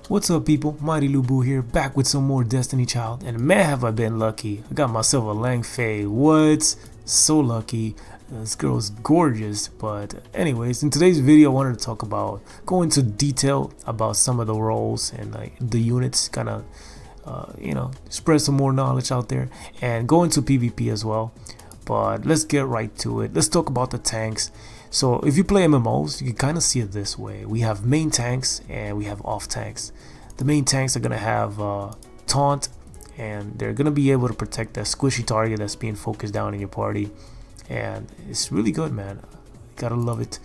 What's up, people? Mighty Lubu here, back with some more Destiny Child, and man have I been lucky. I got myself a Lang Fei. What? So lucky. This girl is gorgeous. But anyways, in today's video I wanted to talk about, go into detail about some of the roles and the units, kind of spread some more knowledge out there, and go into PvP as well. But let's get right to it. Let's talk about the tanks. So if you play MMOs, you can kind of see it this way. We have main tanks and we have off tanks. The main tanks are going to have taunt, and they're going to be able to protect that squishy target that's being focused down in your party. And it's really good, man. Gotta love it.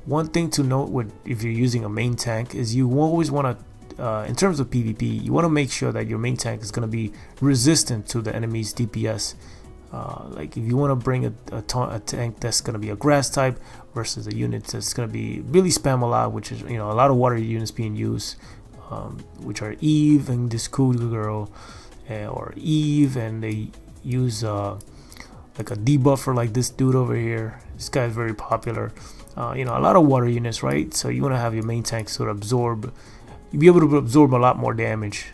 One thing to note with if you're using a main tank is you always want to, in terms of PvP, you want to make sure that your main tank is going to be resistant to the enemy's DPS. Like if you want to bring a tank that's going to be a grass type versus a unit that's going to be really spam a lot, which is a lot of water units being used, which are Eve and this cool girl, or Eve, and they use like a debuffer like this dude over here. This guy is very popular. A lot of water units, right? So you want to have your main tank sort of absorb. You'll be able to absorb a lot more damage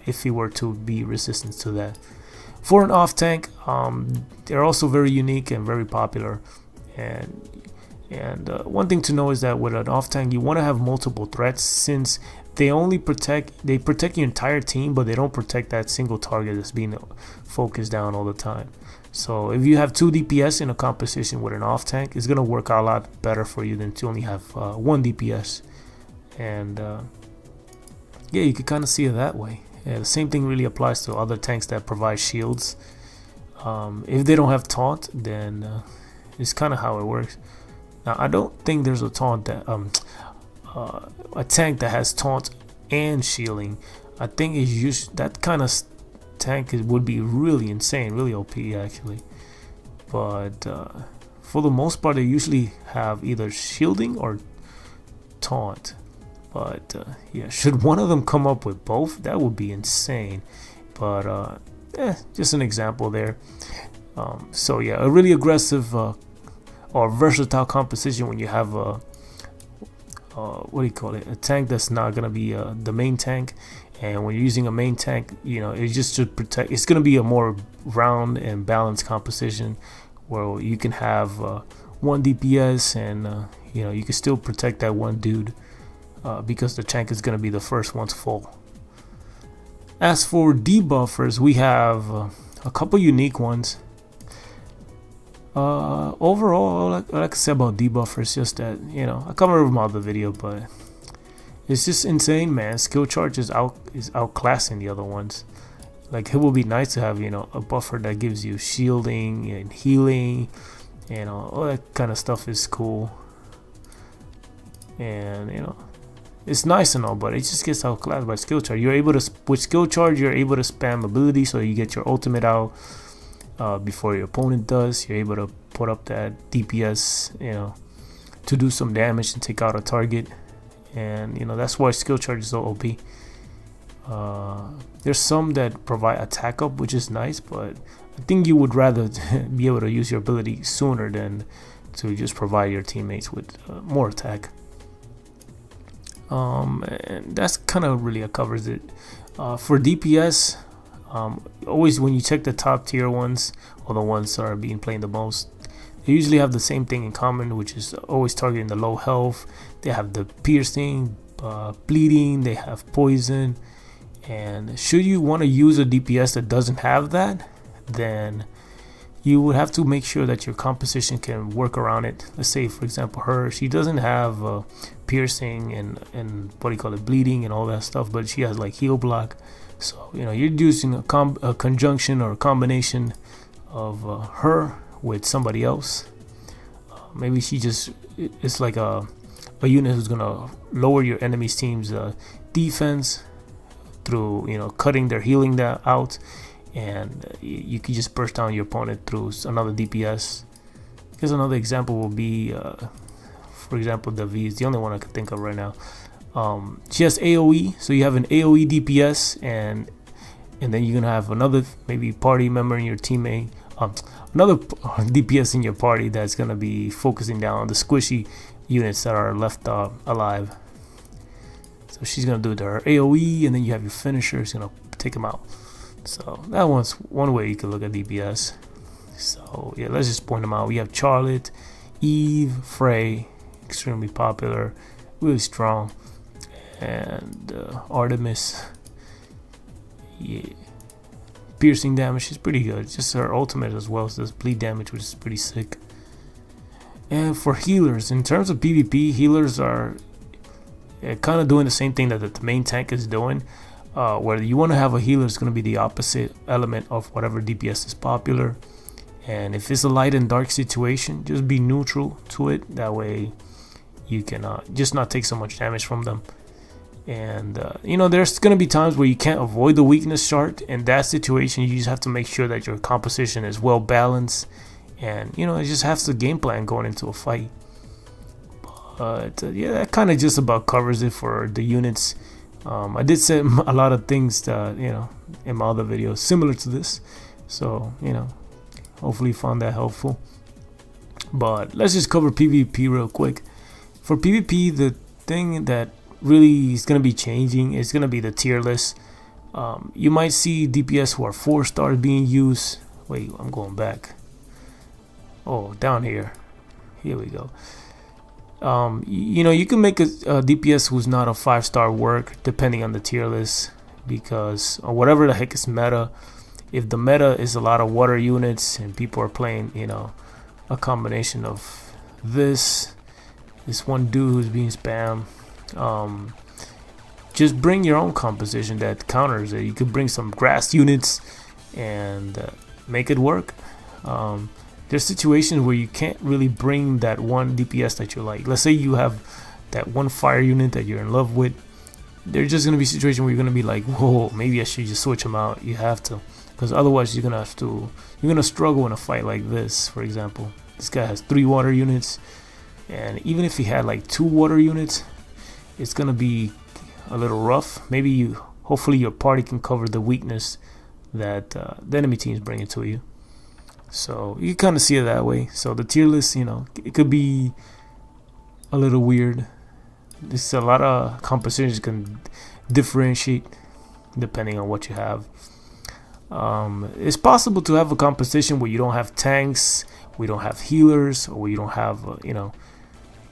if he were to be resistant to that. For an off tank, they're also very unique and very popular. And one thing to know is that with an off tank, you want to have multiple threats, since they protect your entire team, but they don't protect that single target that's being focused down all the time. So if you have 2 DPS in a composition with an off tank, it's gonna work out a lot better for you than to only have 1 DPS. And yeah, you can kind of see it that way. Yeah, the same thing really applies to other tanks that provide shields. If they don't have taunt, then it's kind of how it works. Now, I don't think there's a taunt that a tank that has taunt and shielding. I think it's used, that kind of tank would be really insane, really OP actually. But for the most part, they usually have either shielding or taunt. But yeah, should one of them come up with both, that would be insane. But just an example there. So yeah, a really aggressive or versatile composition when you have a what do you call it, a tank that's not gonna be the main tank. And when you're using a main tank, it just should protect. It's gonna be a more round and balanced composition where you can have 1 DPS, and you can still protect that one dude. Because the tank is going to be the first one to fall. As for debuffers, we have a couple unique ones. Overall, all I can say about debuffers is just that, I covered them out the video, but it's just insane, man. Skill charge is outclassing the other ones. Like, it would be nice to have, a buffer that gives you shielding and healing, all that kind of stuff is cool. And, it's nice and all, but it just gets outclassed by skill charge. You're able to, with skill charge, you're able to spam ability, so you get your ultimate out before your opponent does. You're able to put up that DPS, to do some damage and take out a target. And that's why skill charge is so OP. There's some that provide attack up, which is nice, but I think you would rather be able to use your ability sooner than to just provide your teammates with more attack. And that's kind of really covers it. For DPS, always when you check the top tier ones, or the ones that are being played the most, they usually have the same thing in common, which is always targeting the low health. They have the piercing, bleeding, they have poison. And should you want to use a DPS that doesn't have that, then you would have to make sure that your composition can work around it. Let's say, for example, she doesn't have piercing and what do you call it, bleeding and all that stuff, but she has like heal block. So you're using a conjunction or a combination of her with somebody else. Maybe it's like a unit who's gonna lower your enemy's team's defense through cutting their healing out. And you can just burst down your opponent through another DPS. Here's another example will be, for example, the V is the only one I can think of right now. She has AoE, so you have an AoE DPS, and then you're gonna have another maybe party member in your teammate, another DPS in your party that's gonna be focusing down on the squishy units that are left alive. So she's gonna do her AoE, and then you have your finisher. It's gonna take him out. So that one's one way you can look at DPS. So yeah, let's just point them out. We have Charlotte, Eve, Frey, extremely popular, really strong, and Artemis. Yeah, piercing damage is pretty good. Just her ultimate as well as does bleed damage, which is pretty sick. And for healers, in terms of PvP, healers are kind of doing the same thing that the main tank is doing. Where you want to have a healer is going to be the opposite element of whatever DPS is popular. And if it's a light and dark situation, just be neutral to it. That way you can just not take so much damage from them. And you know, there's going to be times where you can't avoid the weakness chart. In that situation, you just have to make sure that your composition is well balanced. And you know, it just has the game plan going into a fight. But yeah, that kind of just about covers it for the units. I did say a lot of things that, you know, in my other videos similar to this. So, you know, hopefully you found that helpful. But let's just cover PvP real quick. For PvP, the thing that really is going to be changing is going to be the tier list. You might see DPS who are 4 stars being used. Wait, I'm going back. Oh, down here. Here we go. You know, you can make a DPS who's not a 5-star work depending on the tier list, because whatever the heck is meta, if the meta is a lot of water units and people are playing, you know, a combination of this one dude who's being spammed, just bring your own composition that counters it. You could bring some grass units and make it work. There's situations where you can't really bring that one DPS that you like. Let's say you have that one fire unit that you're in love with. There's just gonna be situations where you're gonna be like, whoa, maybe I should just switch them out. You have to, because otherwise you're gonna struggle in a fight like this. For example, this guy has 3 water units, and even if he had like 2 water units, it's gonna be a little rough. Hopefully your party can cover the weakness that the enemy team is bringing to you. So you kind of see it that way. So the tier list, you know, it could be a little weird. There's a lot of compositions can differentiate depending on what you have. It's possible to have a composition where you don't have tanks, we don't have healers, or you don't have you know,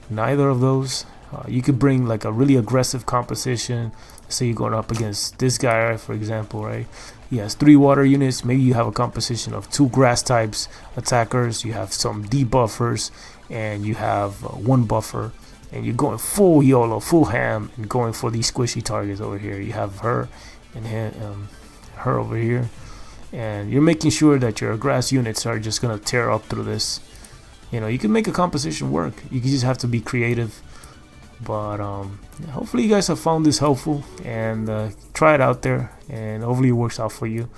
neither of those. You could bring like a really aggressive composition. Say you're going up against this guy, for example, right? He has 3 water units. Maybe you have a composition of 2 grass types attackers. You have some debuffers, and you have 1 buffer. And you're going full YOLO, full ham, and going for these squishy targets over here. You have her and her over here, and you're making sure that your grass units are just gonna tear up through this. You know, you can make a composition work. You just have to be creative. But hopefully you guys have found this helpful, and try it out there, and hopefully it works out for you.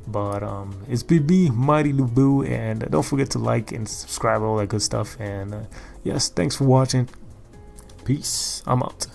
But it's BB Mighty Lubu, and don't forget to like and subscribe, all that good stuff. And yes, thanks for watching. Peace. I'm out.